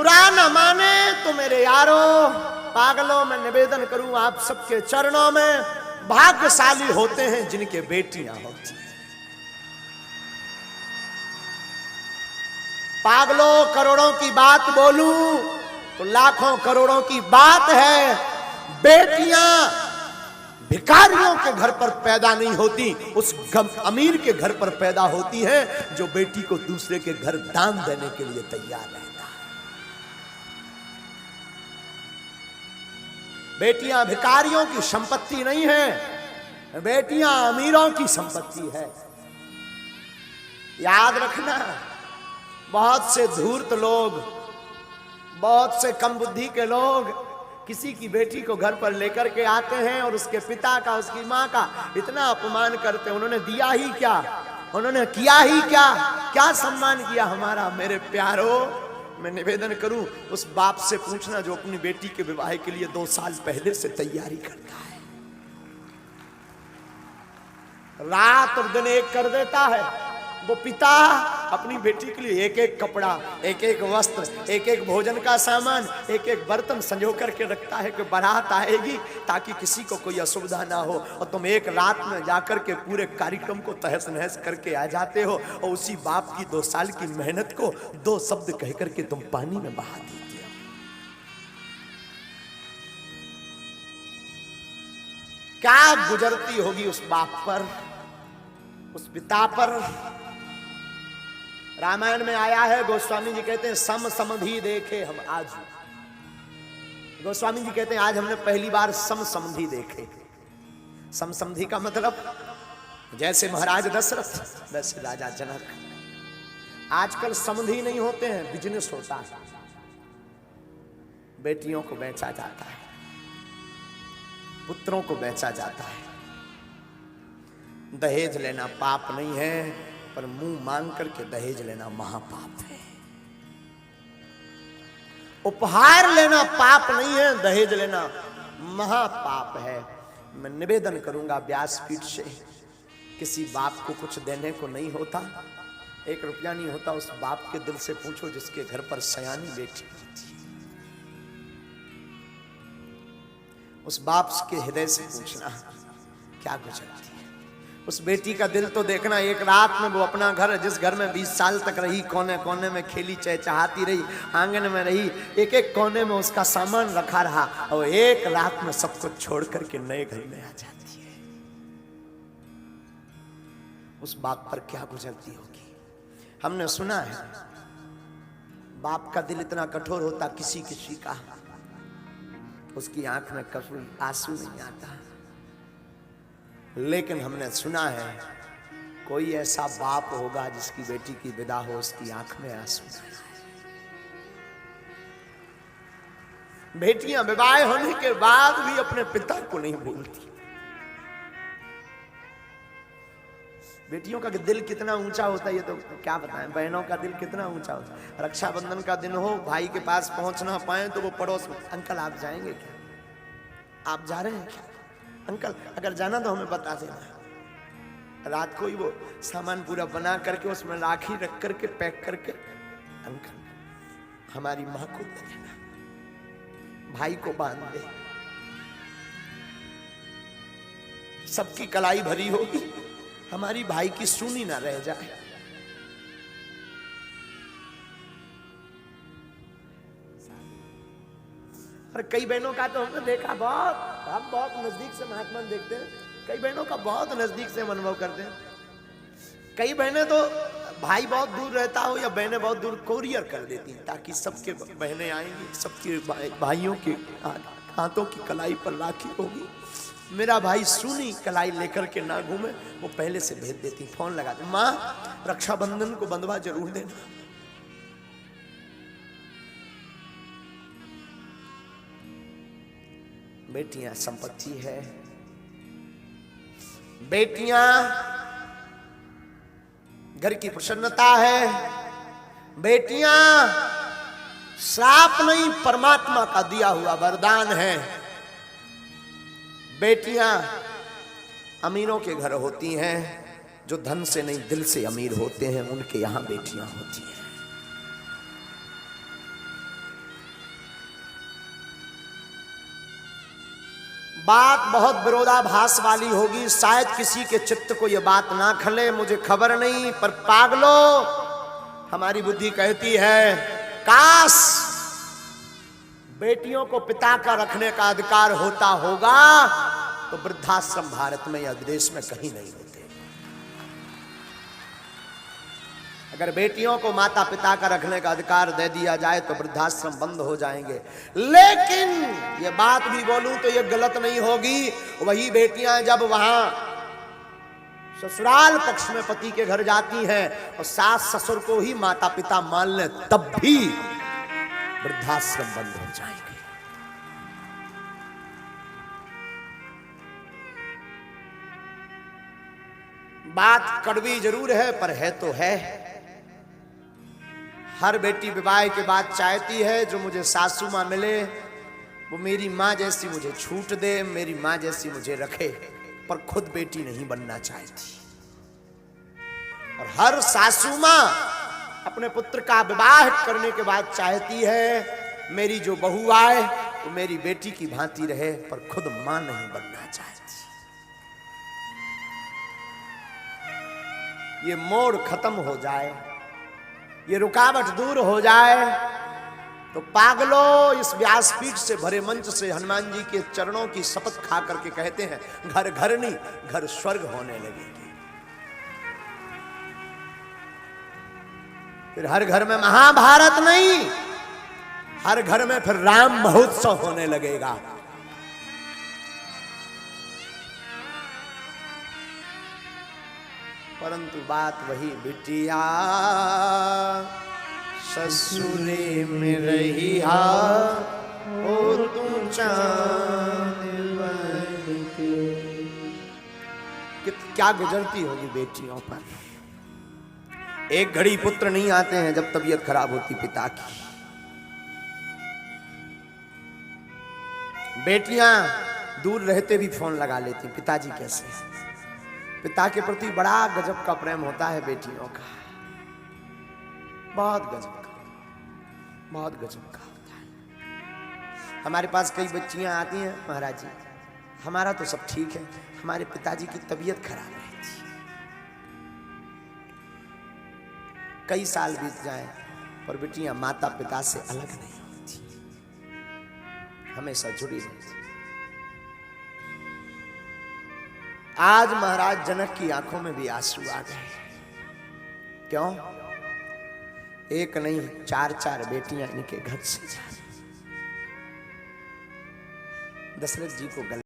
बुरा न माने तो मेरे यारों, पागलों, मैं निवेदन करूं आप सबके चरणों में, भाग्यशाली होते हैं जिनके बेटियां होती हैं। पागलों, करोड़ों की बात बोलूं तो लाखों करोड़ों की बात है। बेटियां भिखारियों के घर पर पैदा नहीं होती, उस अमीर के घर पर पैदा होती हैं जो बेटी को दूसरे के घर दान देने के लिए तैयार रहता है। बेटियां भिखारियों की संपत्ति नहीं है, बेटियां अमीरों की संपत्ति है। याद रखना, बहुत से धूर्त लोग, बहुत से कम बुद्धि के लोग किसी की बेटी को घर पर लेकर के आते हैं और उसके पिता का, उसकी माँ का इतना अपमान करते हैं। उन्होंने दिया ही क्या, उन्होंने किया ही क्या, क्या सम्मान किया हमारा? मेरे प्यारों, मैं निवेदन करूं उस बाप से पूछना जो अपनी बेटी के विवाह के लिए 2 साल पहले से तैयारी करता है, रात और दिन एक कर देता है। वो पिता अपनी बेटी के लिए एक एक कपड़ा, एक एक वस्त्र, एक एक भोजन का सामान, एक एक बर्तन संजो करके रखता है कि बारात आएगी ताकि किसी को कोई असुविधा ना हो, और तुम एक रात में जाकर के पूरे कार्यक्रम को तहस नहस करके आ जाते हो और उसी बाप की 2 साल की मेहनत को 2 शब्द कह करके तुम पानी में बहा देते हो। क्या गुजरती होगी उस बाप पर, उस पिता पर। रामायण में आया है, गोस्वामी जी कहते हैं सम समधि देखे हम आज। गोस्वामी जी कहते हैं आज हमने पहली बार सम समधि देखे। सम समधि का मतलब जैसे महाराज दशरथ वैसे राजा जनक। आजकल समधि नहीं होते हैं, बिजनेस होता है। बेटियों को बेचा जाता है, पुत्रों को बेचा जाता है। दहेज लेना पाप नहीं है, पर मुंह मांग करके दहेज लेना महापाप है। उपहार लेना पाप नहीं है, दहेज लेना महापाप है। मैं निवेदन करूंगा व्यासपीठ से, किसी बाप को कुछ देने को नहीं होता, 1 रुपया नहीं होता, उस बाप के दिल से पूछो जिसके घर पर सयानी बेटी होती है। उस बाप के हृदय से पूछना क्या गुजरती है। उस बेटी का दिल तो देखना, एक रात में वो अपना घर, जिस घर में 20 साल तक रही, कोने कोने में खेली चहचहाती रही, आंगन में रही, एक एक कोने में उसका सामान रखा रहा, और एक रात में सब कुछ छोड़ करके नए घर में आ जाती है। उस बाप पर क्या गुजरती होगी। हमने सुना है बाप का दिल इतना कठोर होता, किसी किसी का उसकी आंख में कभी आंसू नहीं आता, लेकिन हमने सुना है कोई ऐसा बाप होगा जिसकी बेटी की विदा हो, उसकी आंख में आंसू। बेटियां विवाह होने के बाद भी अपने पिता को नहीं भूलती। बेटियों का दिल कितना ऊंचा होता है ये तो क्या बताएं। बहनों का दिल कितना ऊंचा होता है। रक्षाबंधन का दिन हो, भाई के पास पहुंच ना पाए तो वो पड़ोस में, अंकल आप जाएंगे क्या, आप जा रहे हैं क्या, अंकल अगर जाना तो हमें बता देना। रात को ही वो सामान पूरा बना करके उसमें राखी रख करके पैक करके, अंकल हमारी माँ को दे देना, भाई को बांध दे। सबकी कलाई भरी होगी, हमारी भाई की सुनी ना रह जाए। और कई बहनों का तो हमने देखा, बहुत हम बहुत नजदीक से महात्मा देखते हैं, कई बहनों का बहुत नजदीक से हम अनुभव करते हैं। कई बहनें तो भाई बहुत दूर रहता हो या बहनें बहुत दूर, कोरियर कर देती हैं ताकि सबके बहनें आएंगी, सबके भाइयों के हाथों की कलाई पर राखी होगी, मेरा भाई सुनी कलाई लेकर के ना घूमे, वो पहले से भेज देती, फोन लगा दे, माँ रक्षाबंधन को बंधवा जरूर देना। बेटियां संपत्ति है, बेटियां घर की प्रसन्नता है, बेटियां श्राप नहीं परमात्मा का दिया हुआ वरदान है। बेटियां अमीरों के घर होती हैं, जो धन से नहीं दिल से अमीर होते हैं उनके यहां बेटियां होती हैं। बात बहुत विरोधाभास वाली होगी, शायद किसी के चित्त को यह बात ना खले, मुझे खबर नहीं, पर पागलो हमारी बुद्धि कहती है काश बेटियों को पिता का रखने का अधिकार होता होगा तो वृद्धाश्रम भारत में या विदेश में कहीं नहीं होते। अगर बेटियों को माता पिता का रखने का अधिकार दे दिया जाए तो वृद्धाश्रम बंद हो जाएंगे। लेकिन ये बात भी बोलूं तो ये गलत नहीं होगी, वही बेटियां जब वहां ससुराल पक्ष में पति के घर जाती हैं और सास ससुर को ही माता पिता मान ले तब भी वृद्धाश्रम बंद हो जाएंगे। बात कड़वी जरूर है पर है तो है। हर बेटी विवाह के बाद चाहती है जो मुझे सासू मां मिले वो मेरी मां जैसी मुझे छूट दे, मेरी मां जैसी मुझे रखे, पर खुद बेटी नहीं बनना चाहती। और हर सासू मां अपने पुत्र का विवाह करने के बाद चाहती है मेरी जो बहू आए वो मेरी बेटी की भांति रहे, पर खुद मां नहीं बनना चाहती। ये मोड़ खत्म हो जाए, ये रुकावट दूर हो जाए तो पागलों इस व्यासपीठ से भरे मंच से हनुमान जी के चरणों की शपथ खा करके कहते हैं घर घर नहीं घर स्वर्ग होने लगेगी। फिर हर घर में महाभारत नहीं, हर घर में फिर राम महोत्सव होने लगेगा। परंतु बात वही बिटिया ससुरे में रही ओ तुम चांद क्या गुजरती होगी बेटियों पर। एक घड़ी पुत्र नहीं आते हैं जब तबीयत खराब होती पिता की। बेटियां दूर रहते भी फोन लगा लेती पिताजी कैसे हैं। पिता के प्रति बड़ा गजब का प्रेम होता है बेटियों का, बहुत गजब का, बहुत गजब का होता है। हमारे पास कई बच्चियां आती हैं महाराज जी हमारा तो सब ठीक है, हमारे पिताजी की तबीयत खराब रहती, कई साल बीत जाए पर बेटियां माता पिता से अलग नहीं होती, हमेशा जुड़ी रहती। आज महाराज जनक की आंखों में भी आंसू आ गए। क्यों? एक नहीं 4-4 बेटियां इनके घर से जा रही। दशरथ जी को